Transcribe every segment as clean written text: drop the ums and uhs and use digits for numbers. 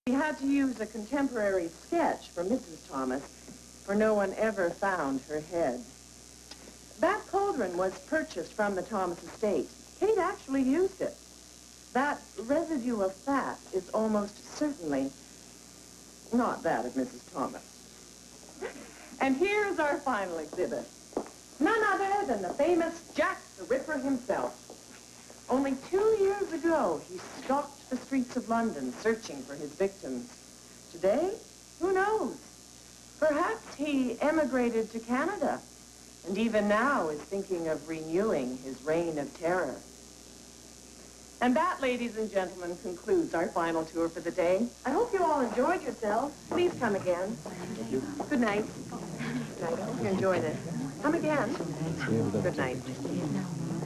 He had to use a contemporary sketch for Mrs. Thomas, for no one ever found her head. That cauldron was purchased from the Thomas estate. Kate actually used it. That residue of fat is almost certainly not that of Mrs. Thomas. And here's our final exhibit. None other than the famous Jack the Ripper himself. Only 2 years ago, he stalked the streets of London searching for his victims. Today, who knows? Perhaps he emigrated to Canada, and even now is thinking of renewing his reign of terror. And that, ladies and gentlemen, concludes our final tour for the day. I hope you all enjoyed yourselves. Please come again. Good night. Good night. I hope you enjoyed it. Come again. Good night.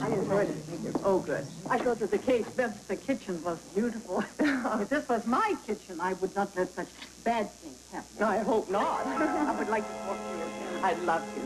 I enjoyed it. Oh, good. I thought that the case meant that the kitchen was beautiful. If this was my kitchen, I would not let such bad things happen. I hope not. I would like to talk to you again. I'd love to.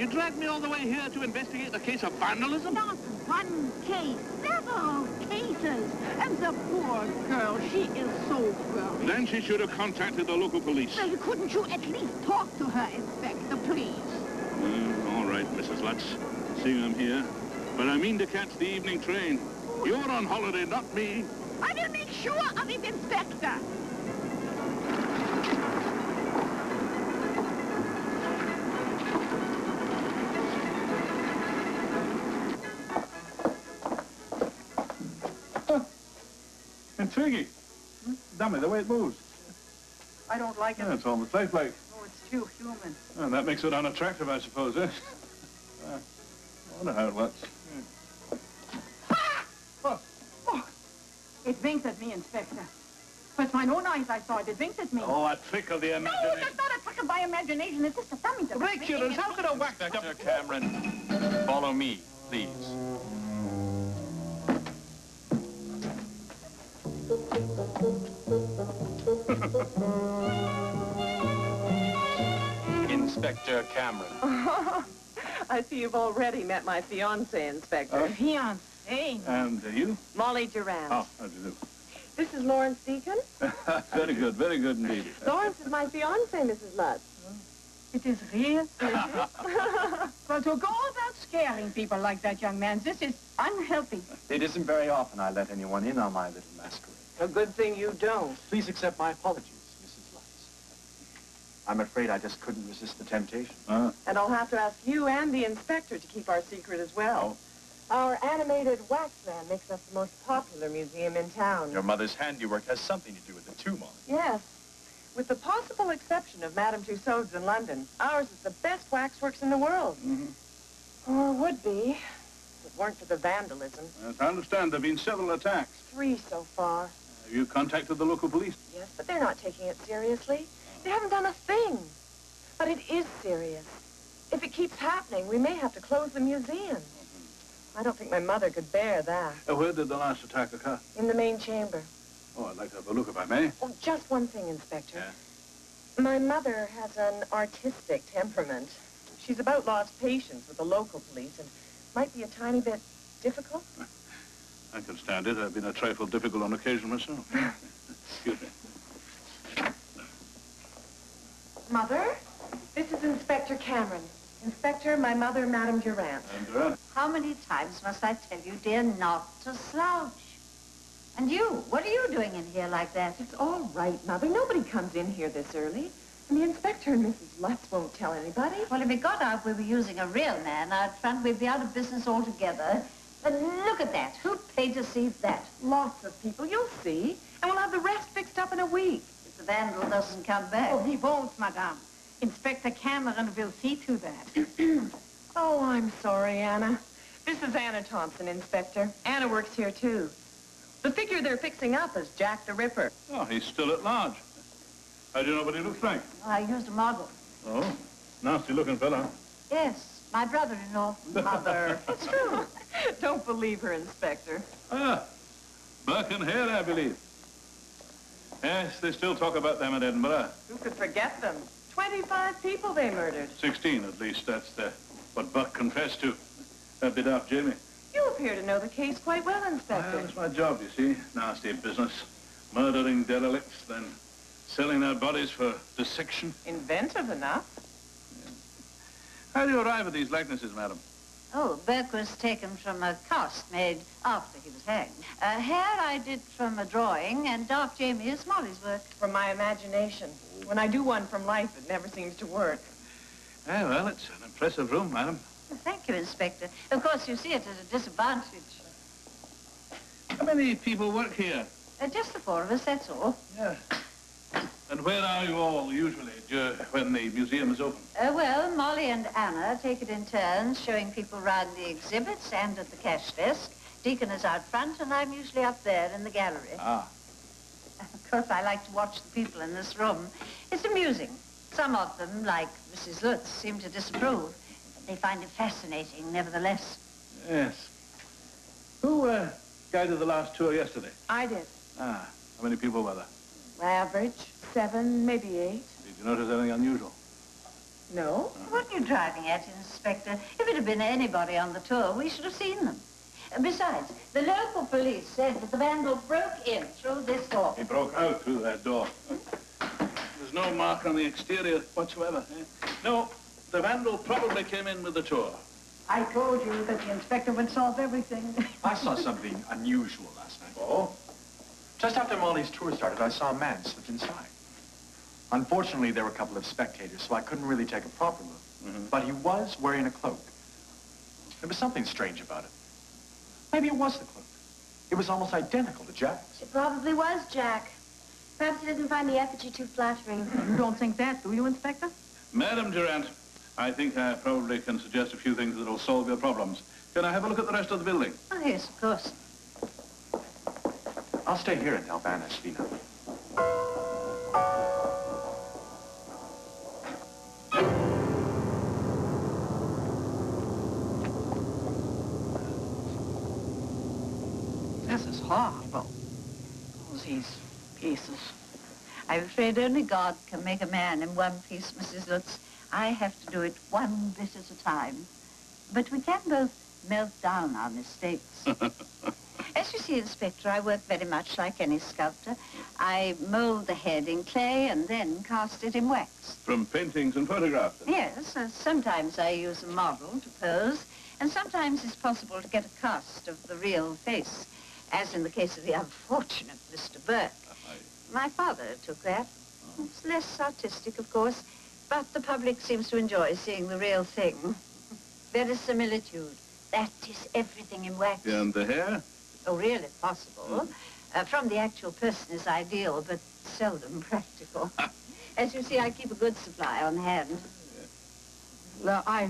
dragged me all the way here to investigate a case of vandalism? Not one case, several cases. And the poor girl, she is so poor. Then she should have contacted the local police. Well, couldn't you at least talk to her, Inspector, please? All right, Mrs. Lutz. Seeing I'm here. But I mean to catch the evening train. You're on holiday, not me. I will make sure of it, Inspector. Intriguing. Dummy, the way it moves. I don't like it. Yeah, it's almost lifelike. Oh, it's too human. And that makes it unattractive, I suppose, eh? I wonder how it works. Ah! Oh. Oh. It winked at me, Inspector. With my own eyes, I saw it. It winked at me. Oh, a trick of the imagination. No, that's not a trick of my imagination. It's just a dummy. Ridiculous! How could I whack that up? Mr. Cameron, follow me, please. Inspector Cameron. I see you've already met my fiancé, Inspector. Fiancé. And you? Molly Durant. Oh, how do you do? This is Lawrence Deacon. Very good indeed. Lawrence is my fiancé, Mrs. Lutz. It is real. Well, to go about scaring people like that, young man, this is unhealthy. It isn't very often I let anyone in on my little masquerade. A good thing you don't. Please accept my apologies, Mrs. Lutz. I'm afraid I just couldn't resist the temptation. And I'll have to ask you and the inspector to keep our secret as well. Our animated wax man makes us the most popular museum in town. Your mother's handiwork has something to do with it, too, Molly. Yes. With the possible exception of Madame Tussauds in London, ours is the best waxworks in the world. Or would be, if it weren't for the vandalism. Yes, I understand there have been several attacks. 3 so far. Have you contacted the local police? Yes, but they're not taking it seriously. They haven't done a thing. But it is serious. If it keeps happening, we may have to close the museum. I don't think my mother could bear that. Where did the last attack occur? In the main chamber. Oh, I'd like to have a look if I may. Oh, just one thing, Inspector. Yeah. My mother has an artistic temperament. She's about lost patience with the local police and might be a tiny bit difficult. I can stand it. I've been a trifle difficult on occasion myself. Excuse me. Mother, this is Inspector Cameron. Inspector, my mother, Madame Durant. Durant. How many times must I tell you, dear, not to slouch? And you, what are you doing in here like that? It's all right, Mother. Nobody comes in here this early. And the inspector and Mrs. Lutz won't tell anybody. Well, if it got out we were using a real man out front, we'd be out of business altogether. But look at that. Who'd pay to see that? Lots of people. You'll see. And we'll have the rest fixed up in a week. If the vandal doesn't come back. Oh, he won't, madame. Inspector Cameron will see to that. Oh, I'm sorry, Anna. This is Anna Thompson, Inspector. Anna works here, too. The figure they're fixing up is Jack the Ripper. Oh, he's still at large. How do you know what he looks like? I used a model. Oh, nasty-looking fellow. Yes, my brother-in-law. Mother. It's true. Don't believe her, Inspector. Ah, Burke and Hare, I believe. Yes, they still talk about them in Edinburgh. Who could forget them? 25 people they murdered. 16, at least. That's what Buck confessed to. That'd be daft, Jamie. You appear to know the case quite well, Inspector. Well, it's my job, you see. Nasty business. Murdering derelicts, then selling their bodies for dissection. Inventive enough. How do you arrive at these likenesses, madam? Oh, Burke was taken from a cast made after he was hanged. Hair I did from a drawing, and Dark Jamie is Molly's work. From my imagination. When I do one from life, it never seems to work. Ah, well, it's an impressive room, madam. Well, thank you, Inspector. Of course, you see it at a disadvantage. How many people work here? Just the 4 of us, that's all. Yeah. And where are you all usually when the museum is open? Well, Molly and Anna take it in turns, showing people around the exhibits and at the cash desk. Deacon is out front, and I'm usually up there in the gallery. Ah. Of course, I like to watch the people in this room. It's amusing. Some of them, like Mrs. Lutz, seem to disapprove. But they find it fascinating, nevertheless. Yes. Who guided the last tour yesterday? I did. Ah. How many people were there? Average, 7, maybe 8. Did you notice anything unusual? No. What are you driving at, Inspector? If it had been anybody on the tour, we should have seen them. Besides, the local police said that the vandal broke in through this door. He broke out through that door. There's no mark on the exterior whatsoever. No, the vandal probably came in with the tour. I told you that the inspector would solve everything. I saw something unusual last night. Oh? Just after Molly's tour started, I saw a man slip inside. Unfortunately, there were a couple of spectators, so I couldn't really take a proper look. But he was wearing a cloak. There was something strange about it. Maybe it was the cloak. It was almost identical to Jack's. It probably was Jack. Perhaps he doesn't find the effigy too flattering. You don't think that, do you, Inspector? Madam Durant, I think I probably can suggest a few things that will solve your problems. Can I have a look at the rest of the building? Oh, yes, of course. I'll stay here and help Anna clean up. This is horrible. All these pieces. I'm afraid only God can make a man in one piece, Mrs. Lutz. I have to do it one bit at a time. But we can both melt down our mistakes. As you see, Inspector, I work very much like any sculptor. I mold the head in clay and then cast it in wax. From paintings and photographs? Yes, sometimes I use a model to pose, and sometimes it's possible to get a cast of the real face, as in the case of the unfortunate Mr. Burke. My father took that. It's less artistic, of course, but the public seems to enjoy seeing the real thing. Verisimilitude. That is everything in wax. And the hair? Oh, really possible. From the actual person is ideal, but seldom practical. As you see, I keep a good supply on hand. Well, I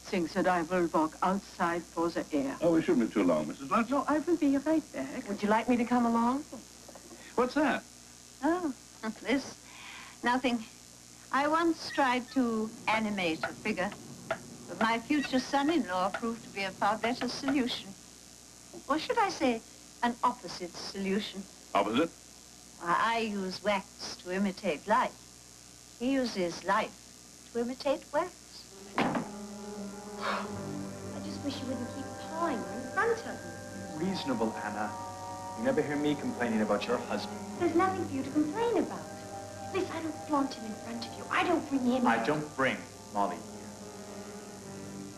think that I will walk outside for the air. Oh, we shouldn't be too long, Mrs. Lutz. No, I will be right back. Would you like me to come along? What's that? Oh, this? Nothing. I once tried to animate a figure, but my future son-in-law proved to be a far better solution. Or should I say, an opposite solution. Opposite? I use wax to imitate life. He uses life to imitate wax. I just wish you wouldn't keep pawing her in front of me. Reasonable, Anna. You never hear me complaining about your husband. There's nothing for you to complain about. At least I don't flaunt him in front of you. I don't bring him I in. don't bring Molly here.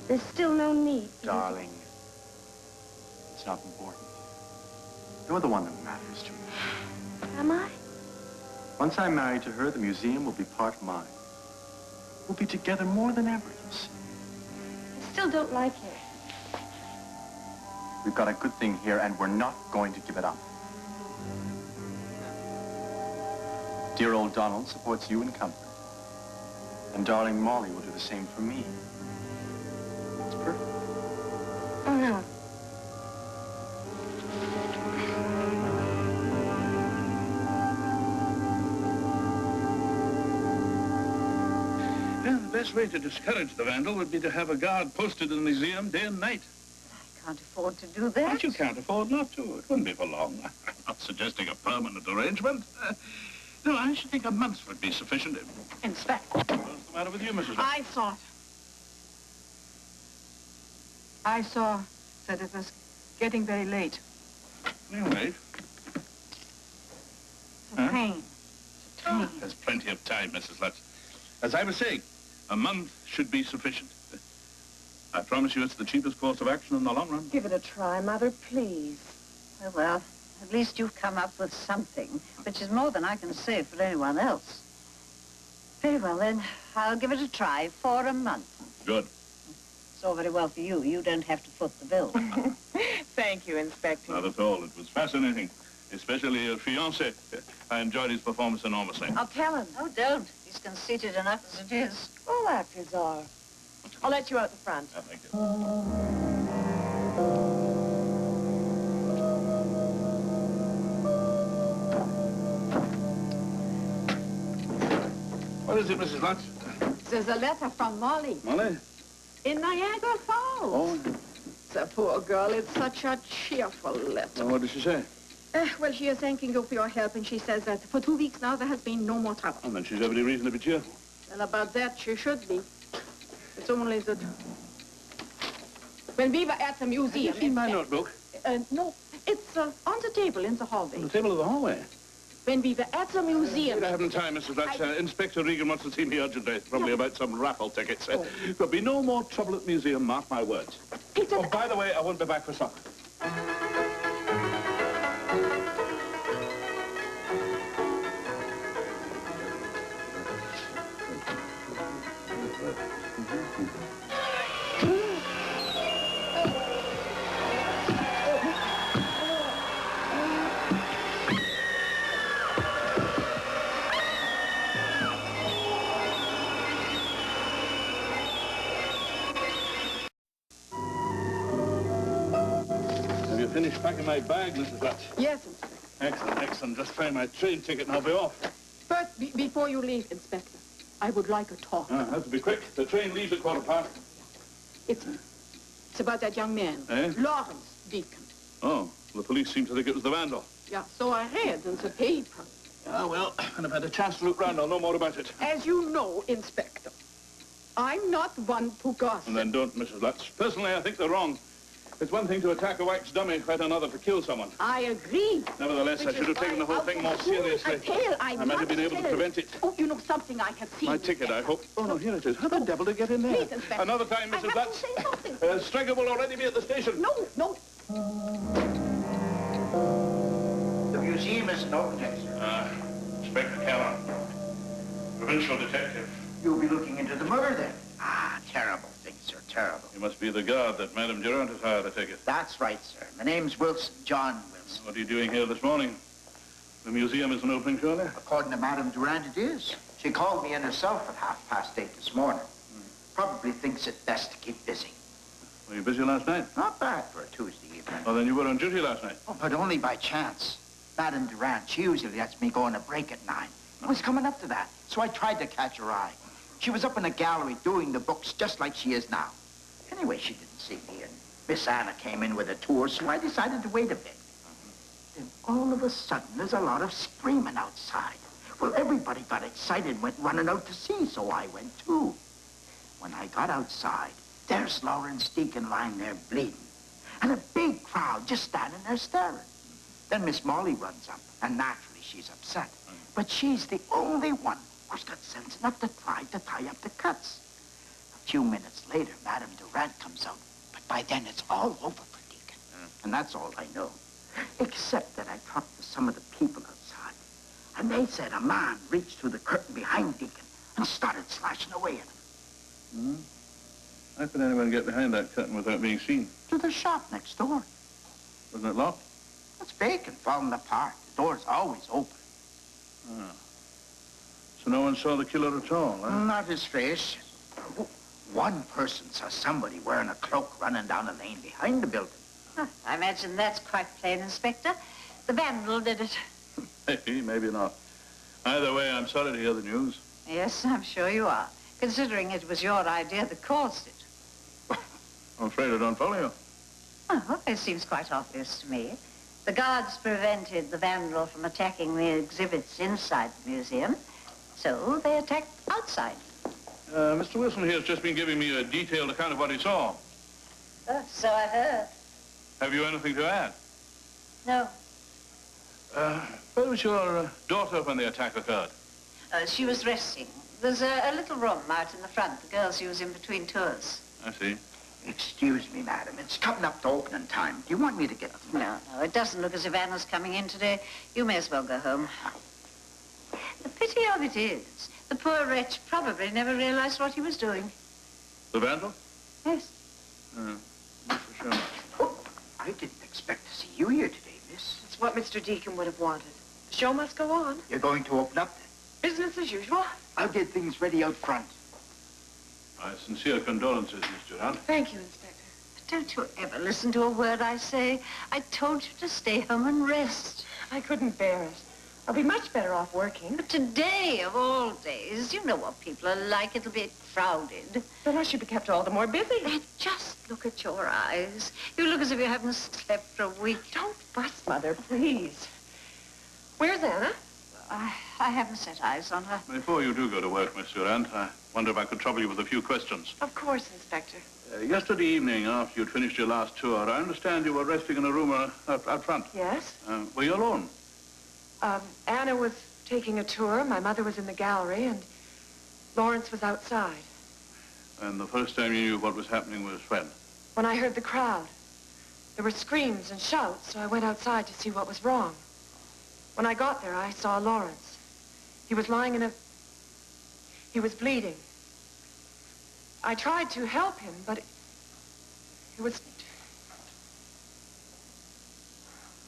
There's still no need. Darling, it's not important. You're the one that matters to me. Am I? Once I'm married to her, the museum will be part mine. We'll be together more than ever, you see. I still don't like it. We've got a good thing here, and we're not going to give it up. Dear old Donald supports you in comfort. And darling Molly will do the same for me. It's perfect. Oh, no. Yeah, the best way to discourage the vandal would be to have a guard posted in the museum day and night. I can't afford to do that. But you can't afford not to. It wouldn't be for long. I'm not suggesting a permanent arrangement. No, I should think a month would be sufficient. Inspector, What's the matter with you, Mrs. Lutz? I saw that it was getting very late. You late? The train. The train. There's plenty of time, Mrs. Lutz. As I was saying, a month should be sufficient. I promise you it's the cheapest course of action in the long run. Give it a try, Mother, please. Well, at least you've come up with something, which is more than I can say for anyone else. Very well, then. I'll give it a try for a month. Good. It's all very well for you. You don't have to foot the bill. Thank you, Inspector. Not at all. It was fascinating, especially your fiancé. I enjoyed his performance enormously. I'll tell him. Oh, don't. He's conceited enough as it is. All actors are. I'll let you out the front. Thank you. What is it, Mrs. Lutz? There's a letter from Molly Molly? in Niagara Falls. Oh. The poor girl, it's such a cheerful letter. Well, what did she say? Well, she is thanking you for your help, and she says that for 2 weeks now there has been no more trouble. Oh, then she's every reason to be cheerful. Well, about that, she should be. It's only that when we were at the museum... Have you seen my notebook? No, it's on the table in the hallway. On the table of the hallway. When we were at the museum... I haven't time, Mrs. Lutz. Inspector Regan wants to see me urgently. Probably about some raffle tickets. There'll be no more trouble at the museum, mark my words. Oh, by the way, I won't be back for supper. Finished packing my bag, Mrs. Lutz. Yes, Inspector. Excellent, excellent. Just find my train ticket and I'll be off. First, before you leave, Inspector, I would like a talk. Have to be quick. The train leaves at 15:15. It's about that young man, Eh? Lawrence Deacon. Oh, the police seem to think it was the vandal. Yeah, so I read in the paper. Ah, well, and I've had a chance to look round. I'll know more about it. As you know, Inspector, I'm not one to gossip. And then don't, Mrs. Lutz. Personally, I think they're wrong. It's one thing to attack a wax dummy, quite another to kill someone. I agree. Nevertheless, I should have taken the whole thing more seriously. I might have been able to prevent it. Oh, you know something I have seen. My ticket, I hope. Oh, no, here it is. How the devil to get in there? Please, Inspector. Another time, Mrs. Lutz. Say something. Striker will already be at the station. No. The museum isn't open yet, sir. Inspector Cameron, Provincial Detective. You'll be looking into the murder then? Ah, terrible things, sir, terrible. You must be the guard that Madame Durant has hired, I take it. That's right, sir. My name's Wilson, John Wilson. What are you doing here this morning? The museum isn't opening, surely? According to Madame Durant, it is. She called me in herself at 8:30 this morning. Probably thinks it best to keep busy. Were you busy last night? Not bad for a Tuesday evening. Well, then you were on duty last night. Oh, but only by chance. Madame Durant, she usually lets me go on a break at 9. I was coming up to that, so I tried to catch her eye. She was up in the gallery doing the books just like she is now. Anyway, she didn't see me, and Miss Anna came in with a tour, so I decided to wait a bit. Then all of a sudden, there's a lot of screaming outside. Well, everybody got excited and went running out to see, so I went too. When I got outside, there's Lawrence Deacon lying there bleeding, and a big crowd just standing there staring. Then Miss Molly runs up, and naturally she's upset. But she's the only one who's got sense enough to try to tie up the cuts. A few minutes later, Madame Durant comes out, but by then it's all over for Deacon. And that's all I know. Except that I talked to some of the people outside, and they said a man reached through the curtain behind Deacon and started slashing away at him. How could anyone get behind that curtain without being seen? To the shop next door. Wasn't it locked? It's vacant, falling apart. The door's always open. So no one saw the killer at all, huh? Not his face. One person saw somebody wearing a cloak running down a lane behind the building. I imagine that's quite plain, Inspector. The vandal did it. Maybe, maybe not. Either way, I'm sorry to hear the news. Yes, I'm sure you are, considering it was your idea that caused it. I'm afraid I don't follow you. Oh, it seems quite obvious to me. The guards prevented the vandal from attacking the exhibits inside the museum, so they attacked outside. Mr. Wilson here has just been giving me a detailed account of what he saw. Oh, so I heard. Have you anything to add? No. Where was your daughter when the attack occurred? She was resting. There's a little room out in the front the girls use in between tours. I see. Excuse me, madam. It's coming up to opening time. Do you want me to get... No, it doesn't look as if Anna's coming in today. You may as well go home. The pity of it is, the poor wretch probably never realized what he was doing. The vandal? Yes. For sure. Oh, I didn't expect to see you here today, miss. It's what Mr. Deacon would have wanted. The show must go on. You're going to open up then? Business as usual. I'll get things ready out front. My sincere condolences, Miss Durant. Thank you, Inspector. Don't you ever listen to a word I say. I told you to stay home and rest. I couldn't bear it. I'll be much better off working. But today, of all days, you know what people are like. It'll be crowded. Then I should be kept all the more busy. And just look at your eyes. You look as if you haven't slept for a week. Don't fuss, Mother, please. Where's Anna? I haven't set eyes on her. Before you do go to work, Miss Durant, I wonder if I could trouble you with a few questions. Of course, Inspector. Yesterday evening, after you'd finished your last tour, I understand you were resting in a room out front. Yes? Were you alone? Anna was taking a tour, my mother was in the gallery, and Lawrence was outside. And the first time you knew what was happening was when? When I heard the crowd. There were screams and shouts, so I went outside to see what was wrong. When I got there, I saw Lawrence. He was lying in a... He was bleeding. I tried to help him, but it was...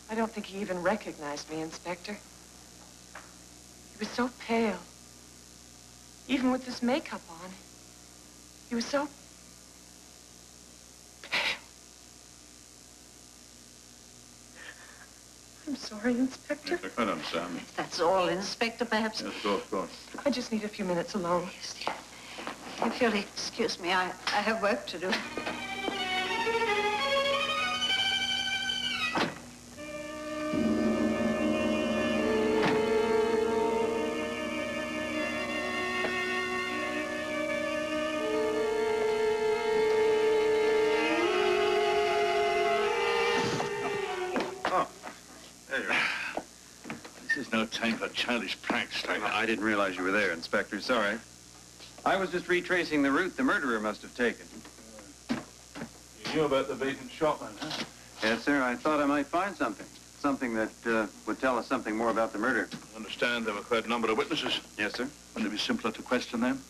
I don't think he even recognized me, Inspector. He was so pale. Even with this makeup on. He was so pale. I'm sorry, Inspector. Yes, I quite understand. If that's all, Inspector, perhaps... Yes, of course. I just need a few minutes alone. Yes, dear. If you'll excuse me, I have work to do. time for childish pranks like that. I didn't realize you were there, Inspector. Sorry. I was just retracing the route the murderer must have taken. You knew about the vacant shop, then, huh? Yes, sir. I thought I might find something. Something that would tell us something more about the murder. I understand there were quite a number of witnesses. Yes, sir. Wouldn't it be simpler to question them?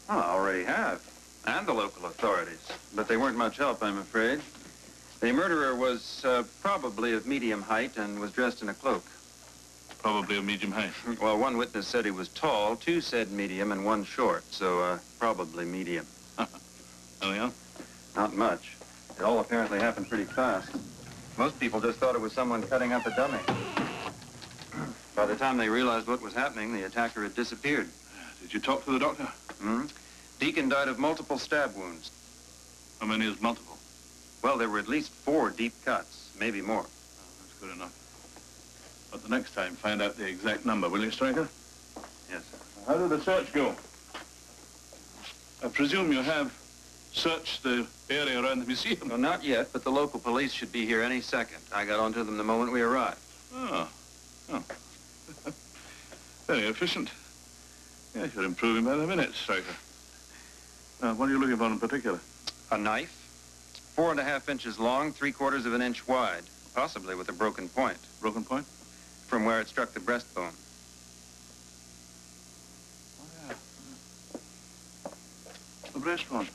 Oh, I already have. And the local authorities. But they weren't much help, I'm afraid. The murderer was probably of medium height and was dressed in a cloak. Probably of medium height. Well, one witness said he was tall, two said medium, and one short, so probably medium. Anything else? Not much. It all apparently happened pretty fast. Most people just thought it was someone cutting up a dummy. By the time they realized what was happening, the attacker had disappeared. Did you talk to the doctor? Hmm? Deacon died of multiple stab wounds. How many is multiple? Well, there were at least 4 deep cuts, maybe more. Oh, that's good enough. But the next time, find out the exact number, will you, Stryker? Yes, sir. How did the search go? I presume you have searched the area around the museum? Well, not yet, but the local police should be here any second. I got onto them the moment we arrived. Oh. Very efficient. Yes, you're improving by the minute, Stryker. What are you looking for in particular? A knife, 4.5 inches long, 3/4 of an inch wide, possibly with a broken point. Broken point? From where it struck the breastbone. Oh, yeah. The breastbone.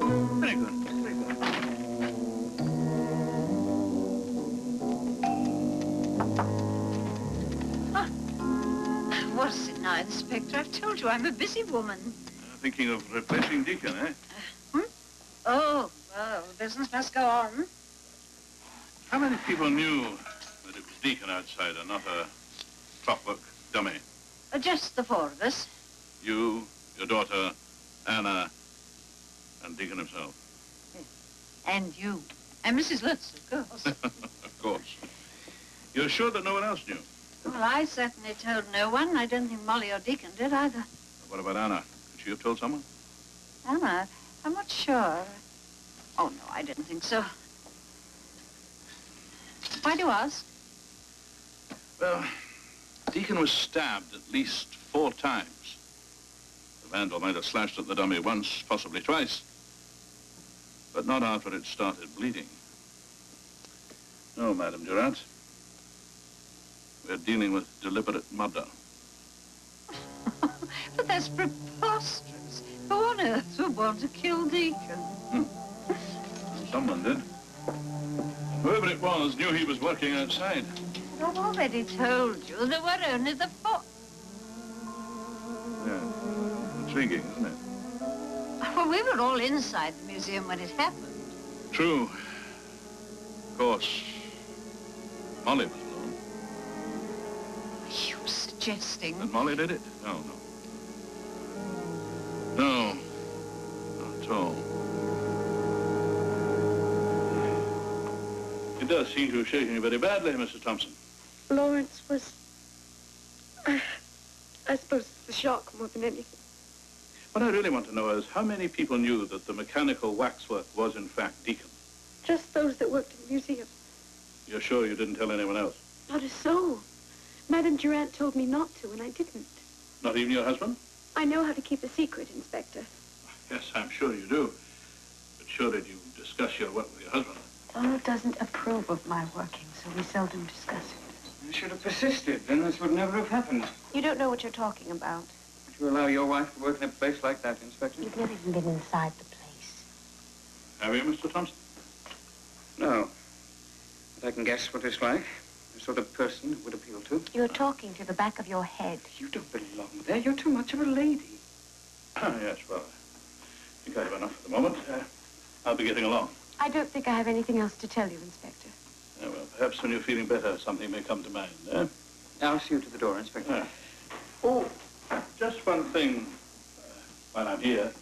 Very good, very good. What is it now, Inspector? I've told you I'm a busy woman. Thinking of replacing Deacon, eh? Oh, well, the business must go on. How many people knew that it was Deacon outside and not a clockwork dummy? Just the 4 of us. You, your daughter, Anna, and Deacon himself. And you. And Mrs. Lutz, of course. Of course. You're sure that no one else knew? Well, I certainly told no one. I don't think Molly or Deacon did either. What about Anna? Could she have told someone? Anna? I'm not sure. Oh, no, I didn't think so. Why do you ask? Well, Deacon was stabbed at least 4 times. The vandal might have slashed at the dummy once, possibly twice. But not after it started bleeding. No, Madame Durant. We're dealing with deliberate murder. But that's preposterous. Who on earth would want to kill Deacon? Someone did. Whoever it was knew he was working outside. But I've already told you there were only the 4. Yeah. Intriguing, isn't it? Well, we were all inside the museum when it happened. True. Of course, Molly was alone. You were suggesting... That Molly did it? No. No, not at all. It does seem to have shaken you very badly, Mrs. Thompson. Lawrence was... I suppose it's the shock more than anything. What I really want to know is how many people knew that the mechanical waxwork was in fact Deacon? Just those that worked in the museum. You're sure you didn't tell anyone else? Not a soul. Madame Durant told me not to, and I didn't. Not even your husband? I know how to keep a secret, Inspector. Yes, I'm sure you do. But surely you discuss your work with your husband? Donald doesn't approve of my working, so we seldom discuss it. You should have persisted. Then this would never have happened. You don't know what you're talking about. Would you allow your wife to work in a place like that, Inspector? You've never even been inside the place. Have you, Mr. Thompson? No. But I can guess what it's like. The sort of person it would appeal to. You're talking to the back of your head. You don't belong there. You're too much of a lady. Yes, well, I think I have enough for the moment. I'll be getting along. I don't think I have anything else to tell you, Inspector. Well, perhaps when you're feeling better, something may come to mind, eh? I'll see you to the door, Inspector. Oh, just one thing while I'm here.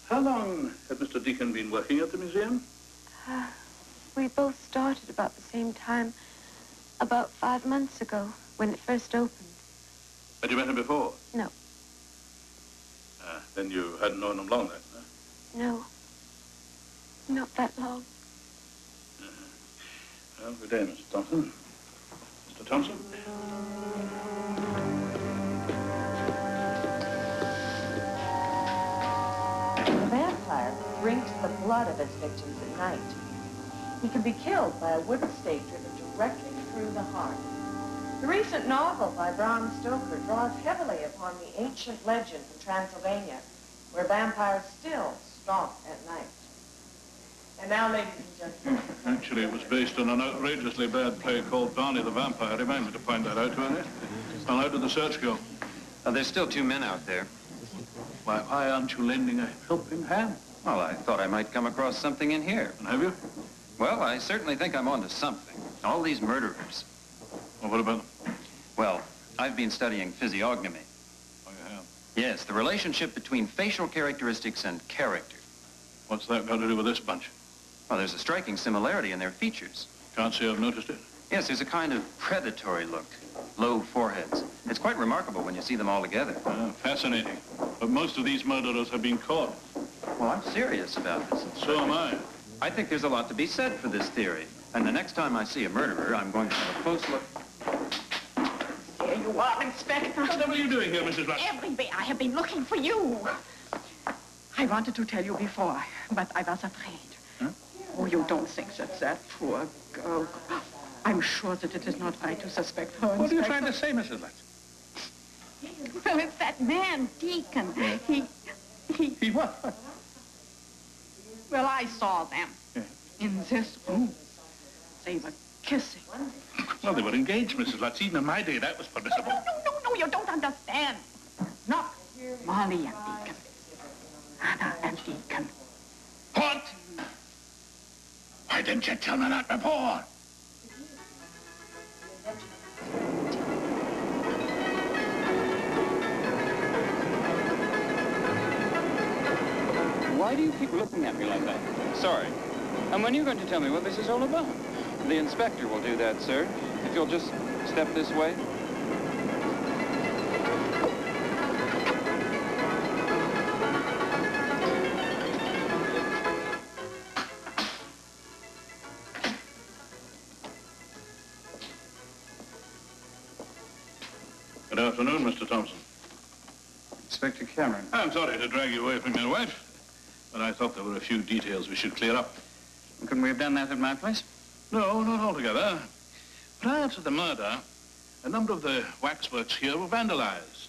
How long had Mr. Deacon been working at the museum? We both started about the same time, about 5 months ago, when it first opened. Had you met him before? No. Then you hadn't known him long then, huh? No. Not that long. Well, good day, Mr. Thompson. Mr. Thompson? drinks the blood of his victims at night. He can be killed by a wooden stake driven directly through the heart. The recent novel by Bram Stoker draws heavily upon the ancient legend from Transylvania, where vampires still stalk at night. And now, ladies and gentlemen... Actually, it was based on an outrageously bad play called Barney the Vampire. Remind me to find that out, won't it? Well, how did the search go? There's still 2 men out there. Why aren't you lending a helping hand? Well, I thought I might come across something in here. And have you? Well, I certainly think I'm onto something. All these murderers. Well, what about them? Well, I've been studying physiognomy. Oh, you have? Yes, the relationship between facial characteristics and character. What's that got to do with this bunch? Well, there's a striking similarity in their features. Can't say I've noticed it. Yes, there's a kind of predatory look. Low foreheads. It's quite remarkable when you see them all together. Fascinating. But most of these murderers have been caught. Well, I'm serious about this. So am I. I think there's a lot to be said for this theory. And the next time I see a murderer, I'm going to have a close look. Here you are, Inspector. What are you doing here, Mrs. Lutz? Everywhere. I have been looking for you. I wanted to tell you before, but I was afraid. Huh? Oh, you don't think that poor girl... I'm sure that it is not right to suspect her, What are you Inspector. trying to say, Mrs. Lutz? Well, it's that man, Deacon. He what? Well, I saw them Yeah. in this room. They were kissing. Well, they were engaged, Mrs. Lutz. Even in my day, that was permissible. No, you don't understand. Not Molly and Deacon. Anna and Deacon. What? Why didn't you tell me that before? Why do you keep looking at me like that? Sorry. And when are you going to tell me what this is all about? The inspector will do that, sir. If you'll just step this way. Good afternoon, Mr. Thompson. Inspector Cameron. I'm sorry to drag you away from your wife, but I thought there were a few details we should clear up. Couldn't we have done that at my place? No, not altogether. Prior to the murder, a number of the waxworks here were vandalized.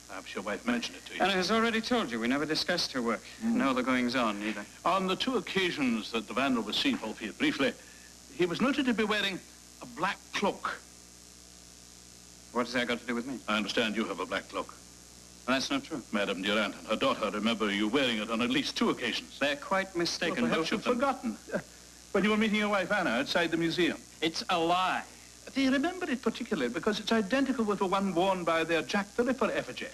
Perhaps your wife mentioned it to you. Anna has already told you we never discussed her work. Nor the goings-on, either. On the 2 occasions that the vandal was seen, albeit briefly, he was noted to be wearing a black cloak. What has that got to do with me? I understand you have a black cloak. Well, that's not true. Madame Durant and her daughter remember you wearing it on at least 2 occasions. They're quite mistaken, Well, perhaps both you've of them. forgotten. When you were meeting your wife, Anna, outside the museum. It's a lie. They remember it particularly because it's identical with the one worn by their Jack the Ripper effigy.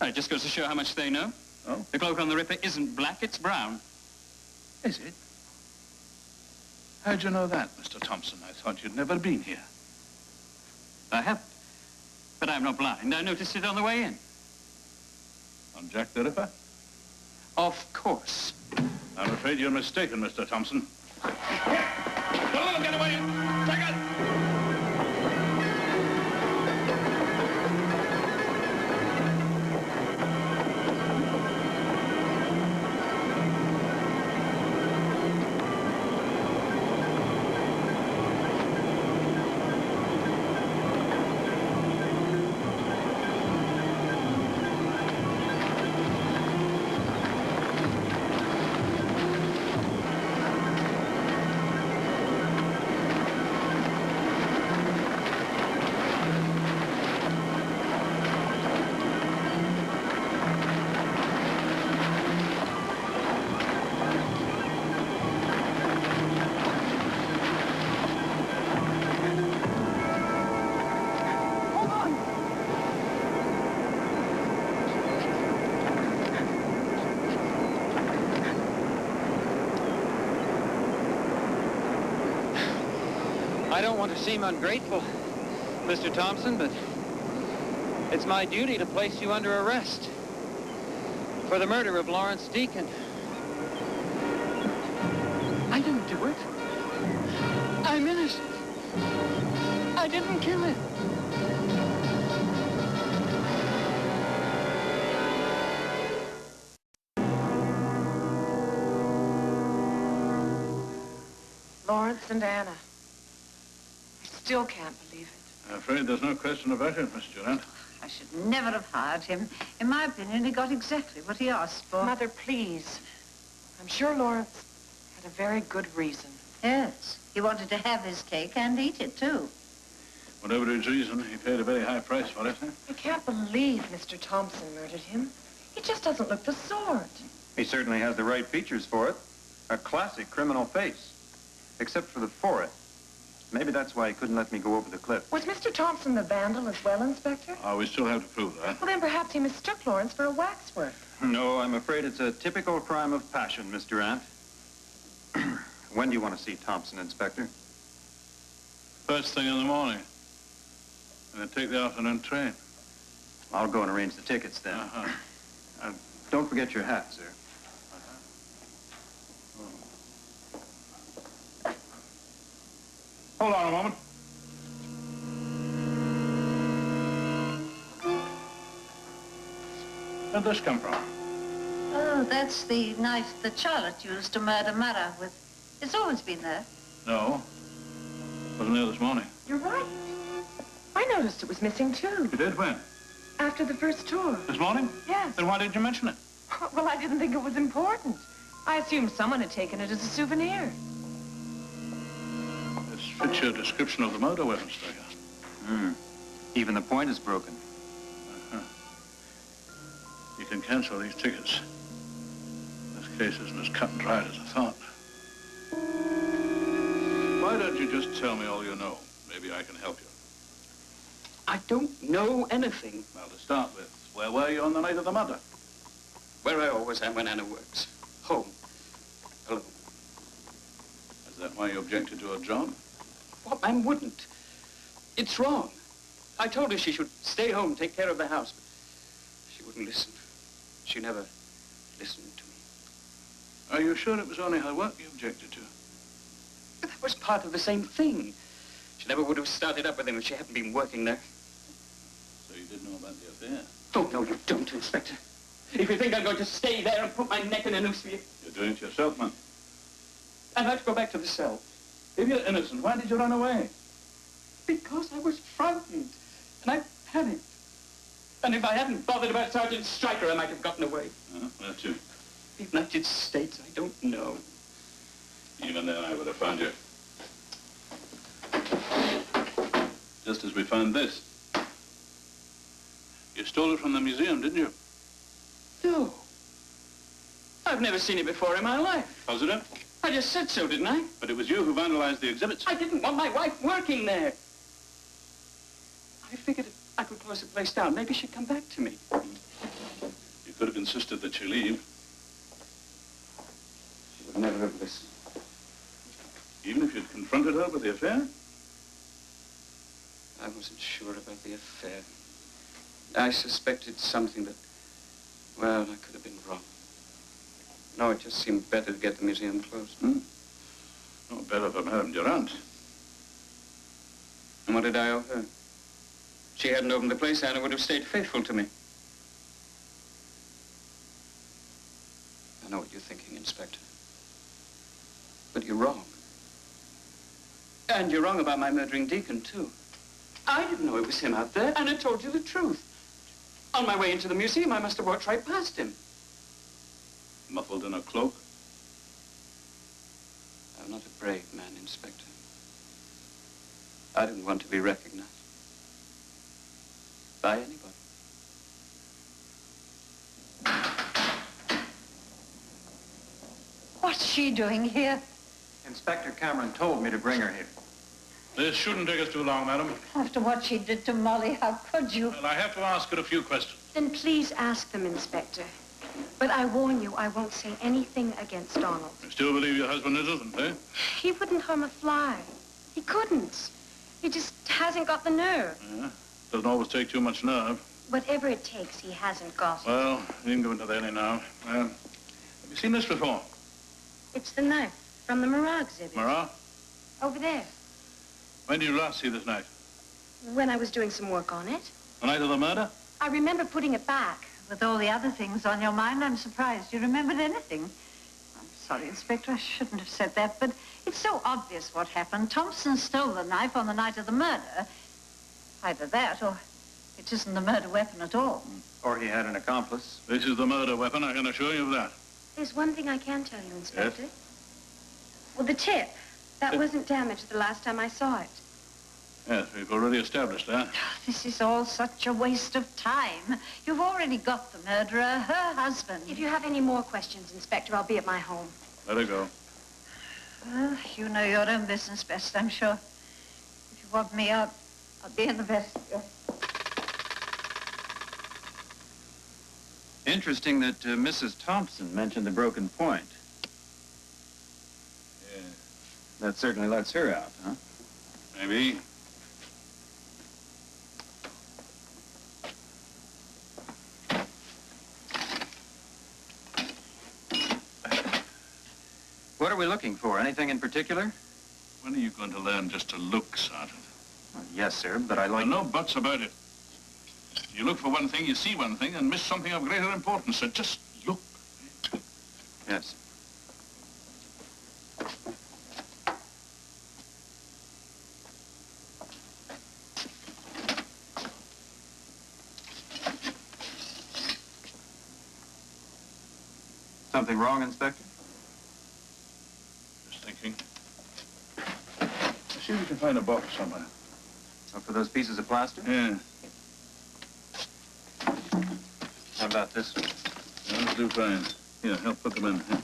It just goes to show how much they know. Oh? The cloak on the Ripper isn't black, it's brown. Is it? How'd you know that, Mr. Thompson? I thought you'd never been here. I haven't. But I'm not blind. I noticed it on the way in. On Jack the Ripper? Of course. I'm afraid you're mistaken, Mr. Thompson. No, get away! Take it! I don't want to seem ungrateful, Mr. Thompson, but it's my duty to place you under arrest for the murder of Lawrence Deacon. I didn't do it. I'm innocent. I didn't kill him. Lawrence and Anna. I still can't believe it. I'm afraid there's no question about it, Miss Durant. I should never have hired him. In my opinion, he got exactly what he asked for. Mother, please. I'm sure Lawrence had a very good reason. Yes, he wanted to have his cake and eat it, too. Whatever his reason, he paid a very high price for it. I can't believe Mr. Thompson murdered him. He just doesn't look the sort. He certainly has the right features for it. A classic criminal face. Except for the forehead. Maybe that's why he couldn't let me go over the cliff. Was Mr. Thompson the vandal as well, Inspector? Oh, we still have to prove that. Well, then perhaps he mistook Lawrence for a waxwork. No, I'm afraid it's a typical crime of passion, Miss Durant. When do you want to see Thompson, Inspector? First thing in the morning. And then take the afternoon train. I'll go and arrange the tickets then. Don't forget your hat, sir. Hold on a moment. Where'd this come from? Oh, that's the knife that Charlotte used to murder Mara with. It's always been there. No. Wasn't there this morning. You're right. I noticed it was missing, too. You did? When? After the first tour. This morning? Yes. Then why didn't you mention it? Well, I didn't think it was important. I assumed someone had taken it as a souvenir. This fits your description of the murder weapon, Stryker. Even the point is broken. You can cancel these tickets. This case isn't as cut and dried as I thought. Why don't you just tell me all you know? Maybe I can help you. I don't know anything. Well, to start with, where were you on the night of the murder? Where I always am when Anna works. Home. Alone. Is that why you objected to her job? What man wouldn't? It's wrong. I told her she should stay home, take care of the house, but she wouldn't listen. She never listened to me. Are you sure it was only her work you objected to? But that was part of the same thing. She never would have started up with him if she hadn't been working there. So you did know about the affair? Oh, no, you don't, Inspector. If you think I'm going to stay there and put my neck in a noose for you. You're doing it yourself, man. I'd like to go back to the cell. If you're innocent, why did you run away? Because I was frightened, and I panicked. And if I hadn't bothered about Sergeant Stryker, I might have gotten away. Where to? The United States, I don't know. Even then, I would have found you. Just as we found this. You stole it from the museum, didn't you? No. I've never seen it before in my life. Positive? I just said so, didn't I? But it was you who vandalized the exhibits. I didn't want my wife working there. I figured if I could close the place down, maybe she'd come back to me. You could have insisted that she leave. She would never have listened. Even if you'd confronted her with the affair? I wasn't sure about the affair. I suspected something that, well, I could have been wrong. No, it just seemed better to get the museum closed. No, better for Madame Durant. And what did I owe her? If she hadn't opened the place, Anna would have stayed faithful to me. I know what you're thinking, Inspector. But you're wrong. And you're wrong about my murdering Deacon, too. I didn't know it was him out there, and I told you the truth. On my way into the museum, I must have walked right past him. Muffled in a cloak? I'm not a brave man, Inspector. I didn't want to be recognized. By anybody. What's she doing here? Inspector Cameron told me to bring her here. This shouldn't take us too long, madam. After what she did to Molly, how could you? Well, I have to ask her a few questions. Then please ask them, Inspector. But I warn you, I won't say anything against Donald. You still believe your husband is innocent, eh? He wouldn't harm a fly. He couldn't. He just hasn't got the nerve. Yeah. Doesn't always take too much nerve. Whatever it takes, he hasn't got it. Well, you can go into that now. Have you seen this before? It's the knife from the Marat exhibit. Marat? Over there. When did you last see this knife? When I was doing some work on it. The night of the murder? I remember putting it back. With all the other things on your mind, I'm surprised you remembered anything. I'm sorry, Inspector. I shouldn't have said that, but it's so obvious what happened. Thompson stole the knife on the night of the murder. Either that, or it isn't the murder weapon at all. Or he had an accomplice. This is the murder weapon, I can assure you of that. There's one thing I can tell you, Inspector. Yes? Well, the tip. That wasn't damaged the last time I saw it. Yes, we've already established that. This is all such a waste of time. You've already got the murderer, her husband. If you have any more questions, Inspector, I'll be at my home. Let her go. Well, you know your own business best, I'm sure. If you want me out, I'll be in the vestibule. Interesting that Mrs. Thompson mentioned the broken point. Yeah. That certainly lets her out, huh? Maybe. What are we looking for? Anything in particular? When are you going to learn just to look, Sergeant? Well, yes, sir, but I like... Well, no buts about it. You look for one thing, you see one thing, and miss something of greater importance, so just look. Yes. Something wrong, Inspector? Just thinking. See if we can find a box somewhere. Oh, for those pieces of plaster? Yeah. How about this one? Those do fine. Here, help put them in. Here.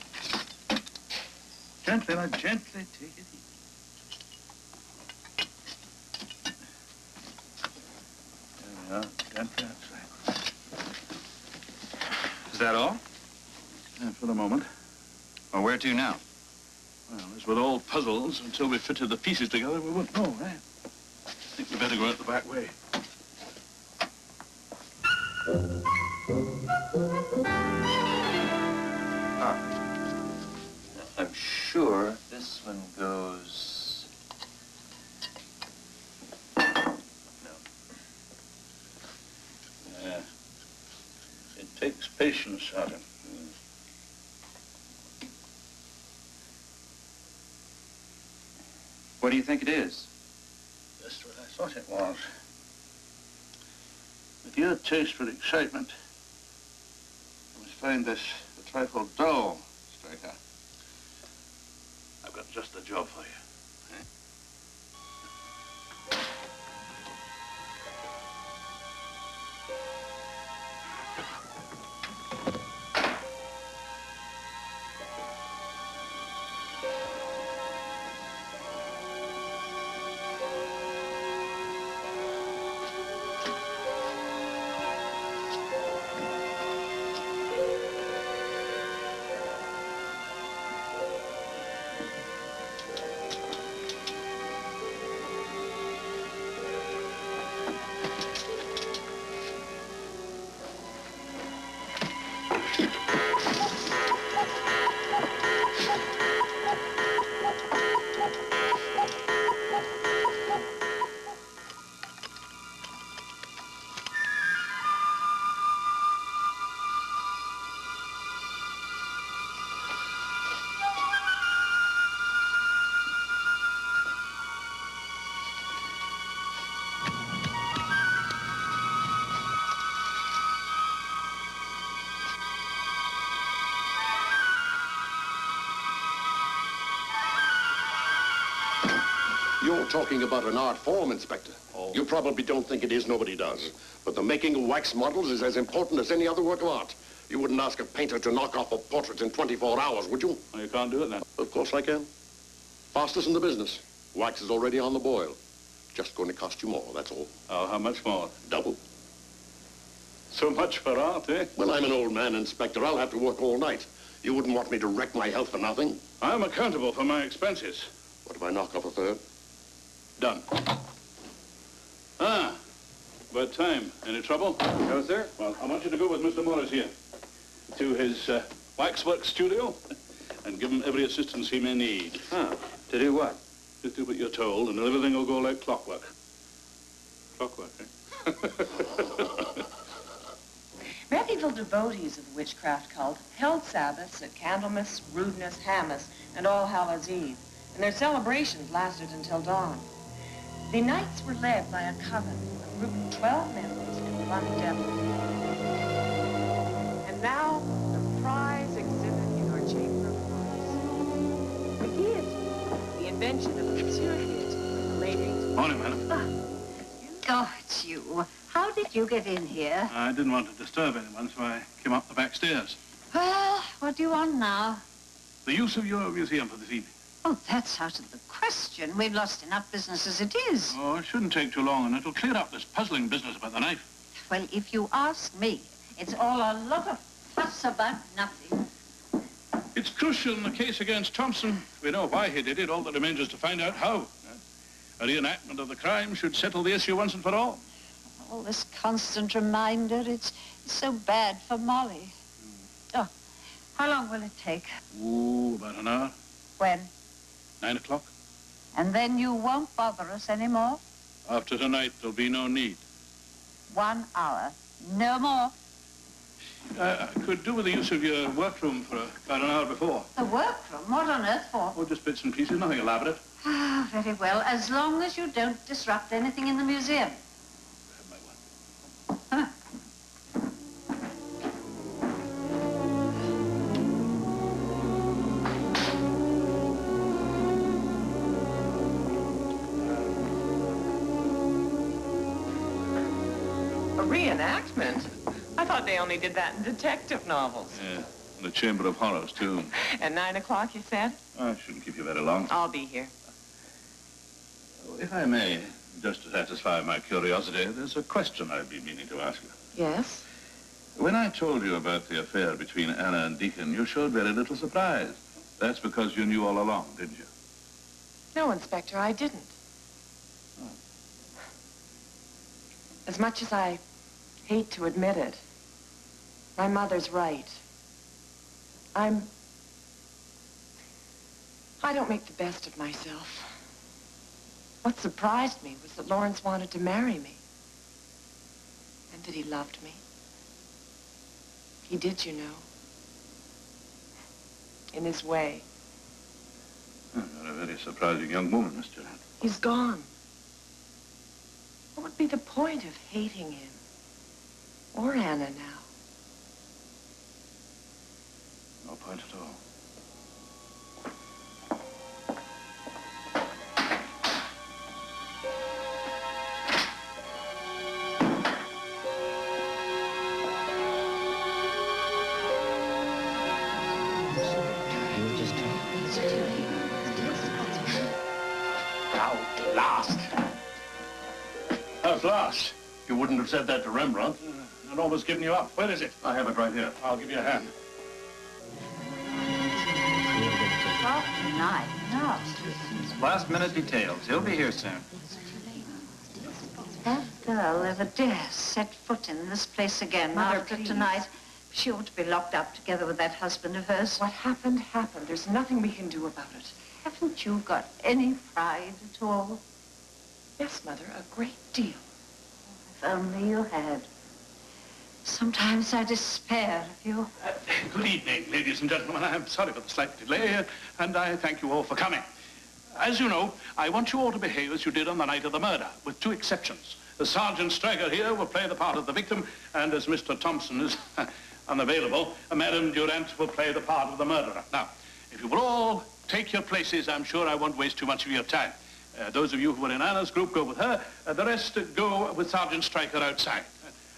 Gently, now, gently. Take it easy. There we are. Gently outside. Is that all? Yeah, for the moment. Well, where to now? Well, as with all puzzles, until we fitted the pieces together, we won't know, eh? I think we better go out the back way. I'm sure this one goes... No. Yeah. It takes patience, Sergeant. What do you think it is? Just what I thought it was. With your taste for excitement, you must find this a trifle dull, Striker. I've got just the job for you. You're talking about an art form, Inspector. Oh. You probably don't think it is, nobody does. But the making of wax models is as important as any other work of art. You wouldn't ask a painter to knock off a portrait in 24 hours, would you? Well, you can't do it then. Of course I can. Fastest in the business. Wax is already on the boil. Just going to cost you more, that's all. Oh, how much more? Double. So much for art, eh? Well, I'm an old man, Inspector. I'll have to work all night. You wouldn't want me to wreck my health for nothing. I'm accountable for my expenses. What if I knock off a third? Done. Ah, about time. Any trouble? No, sir. Well, I want you to go with Mr. Morris here to his waxwork studio and give him every assistance he may need. Huh. To do what? Just do what you're told and everything will go like clockwork. Clockwork, eh? Medieval devotees of the witchcraft cult held Sabbaths at Candlemas, Rudeness, Hammas, and All Hallows Eve, and their celebrations lasted until dawn. The nights were led by a coven, a group of 12 members and one devil. And now, the prize exhibit in our Chamber of Horrors. The guillotine, the invention of Monsieur Guillotine, the lady... Morning, madam. Oh, it's you. How did you get in here? I didn't want to disturb anyone, so I came up the back stairs. Well, what do you want now? The use of your museum for this evening. Oh, that's out of the question. We've lost enough business as it is. Oh, it shouldn't take too long, and it'll clear up this puzzling business about the knife. Well, if you ask me, it's all a lot of fuss about nothing. It's crucial in the case against Thompson. We know why he did it. All that remains is to find out how. A reenactment of the crime should settle the issue once and for all. All this constant reminder, it's so bad for Molly. Oh, how long will it take? Ooh, about an hour. When? 9 o'clock. And then you won't bother us anymore? After tonight, there'll be no need. 1 hour. No more. I could do with the use of your workroom for about an hour before. The workroom? What on earth for? Oh, just bits and pieces, nothing elaborate. Ah, very well, as long as you don't disrupt anything in the museum. Huh. A reenactment? I thought they only did that in detective novels. Yeah, in the Chamber of Horrors, too. At 9 o'clock, you said? I shouldn't keep you very long. I'll be here. If I may, just to satisfy my curiosity, there's a question I've been meaning to ask you. Yes? When I told you about the affair between Anna and Deacon, you showed very little surprise. That's because you knew all along, didn't you? No, Inspector, I didn't. Oh. As much as I hate to admit it, my mother's right. I don't make the best of myself. What surprised me was that Lawrence wanted to marry me. And that he loved me. He did, you know. In his way. Oh, you're a very surprising young woman, Miss Durant. He's gone. What would be the point of hating him? Or Anna now? No point at all. At last. You wouldn't have said that to Rembrandt. I'd almost given you up. Where is it? I have it right here. I'll give you a hand. Oh, night. No. Last-minute details. He'll be here soon. That girl ever dare set foot in this place again Mother, after please. tonight. She ought to be locked up together with that husband of hers. What happened, happened. There's nothing we can do about it. Haven't you got any pride at all? Yes, Mother, a great deal. If only you had. Sometimes I despair of you. Good evening, ladies and gentlemen. I'm sorry for the slight delay, and I thank you all for coming. As you know, I want you all to behave as you did on the night of the murder, with 2 exceptions. The Sergeant Stryker here will play the part of the victim, and as Mr. Thompson is unavailable, Madame Durant will play the part of the murderer. Now, if you will all take your places, I'm sure I won't waste too much of your time. Those of you who were in Anna's group, go with her. The rest go with Sergeant Stryker outside.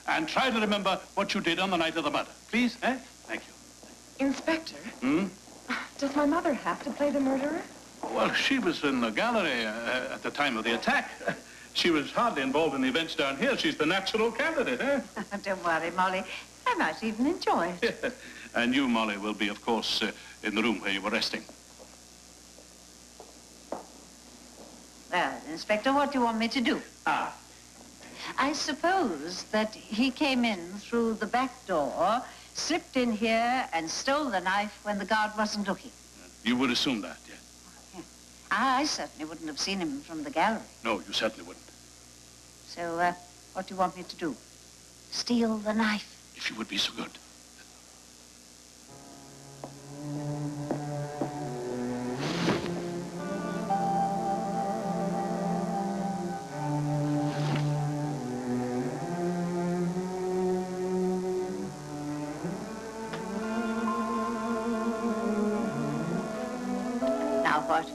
And try to remember what you did on the night of the murder. Please, eh? Thank you. Inspector? Hmm? Does my mother have to play the murderer? Well, she was in the gallery at the time of the attack. She was hardly involved in the events down here. She's the natural candidate, eh? Don't worry, Molly. I might even enjoy it. And you, Molly, will be, of course, in the room where you were resting. Well, Inspector, what do you want me to do? I suppose that he came in through the back door, slipped in here, and stole the knife when the guard wasn't looking. You would assume that, yes? I certainly wouldn't have seen him from the gallery. No, you certainly wouldn't. So, what do you want me to do? Steal the knife? if you would be so good. Now what?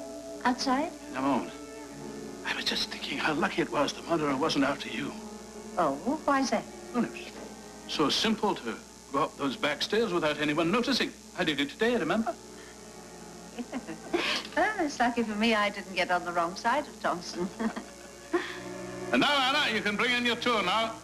Outside? In a moment. I was just thinking how lucky it was the murderer wasn't after you. Oh, why's that? Well, it was so simple to go up those back stairs without anyone noticing. I did it today, remember? Well, it's lucky for me I didn't get on the wrong side of Thompson. And now, Anna, you can bring in your tour now.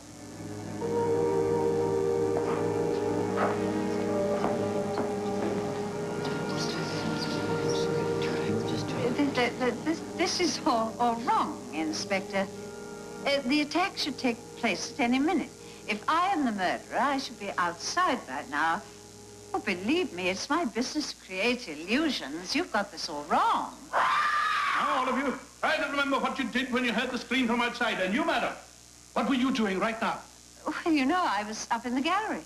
This is all wrong, Inspector. The attack should take place at any minute. If I am the murderer, I should be outside right now. Oh, believe me, it's my business to create illusions. You've got this all wrong. Now, all of you, try to remember what you did when you heard the scream from outside. And you, madam, what were you doing right now? Well, you know, I was up in the gallery.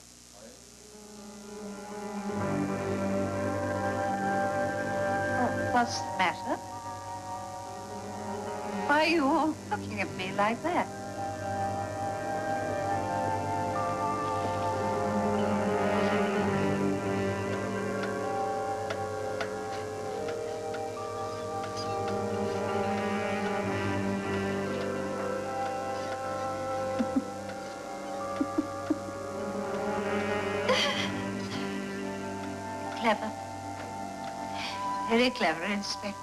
Oh, what's the matter? Why are you all looking at me like that? Clever. Very clever, Inspector.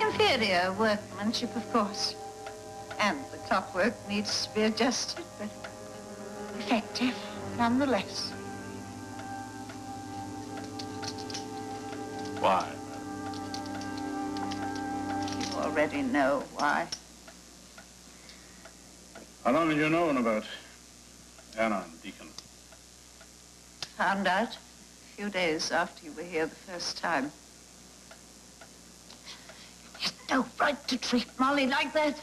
Inferior workmanship, of course. And the clockwork needs to be adjusted, but effective nonetheless. Why? You already know why. How long have you known about Anna and Deacon? Found out a few days after you were here the first time. You had no right to treat Molly like that.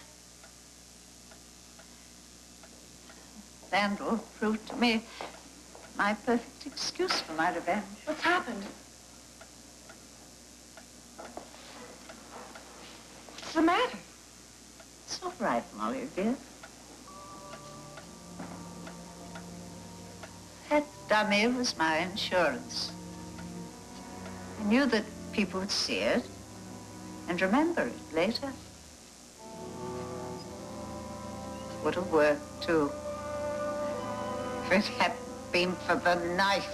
Vandal proved to me my perfect excuse for my revenge. What's happened? What's the matter? It's all right, Molly, dear. That dummy was my insurance. I knew that people would see it and remember it later. Would have worked, too, if it hadn't been for the knife.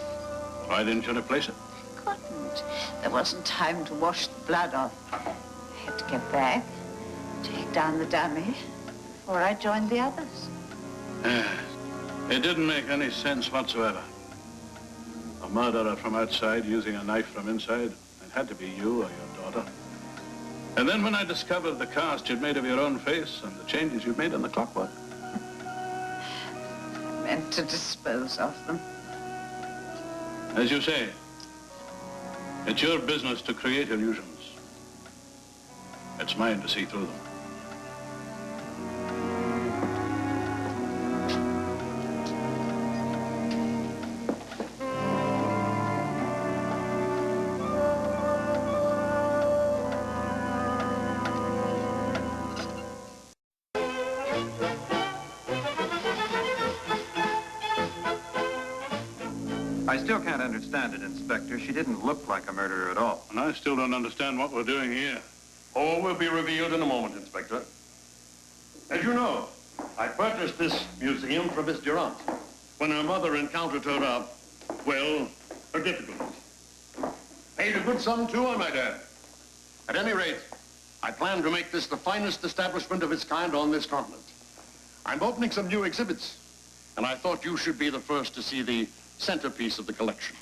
Why didn't you replace it? Couldn't. There wasn't time to wash the blood off. I had to get back, take down the dummy, before I joined the others. It didn't make any sense whatsoever. A murderer from outside using a knife from inside. It had to be you or your daughter. And then when I discovered the cast you'd made of your own face and the changes you'd made in the clockwork. I meant to dispose of them. As you say, it's your business to create illusions. It's mine to see through them. I still can't understand it, Inspector. She didn't look like a murderer at all. And I still don't understand what we're doing here. All will be revealed in a moment, Inspector. As you know, I purchased this museum for Miss Durant when her mother encountered her, well, her difficulties. Paid a good sum, too, I might add. At any rate, I plan to make this the finest establishment of its kind on this continent. I'm opening some new exhibits, and I thought you should be the first to see the centerpiece of the collection.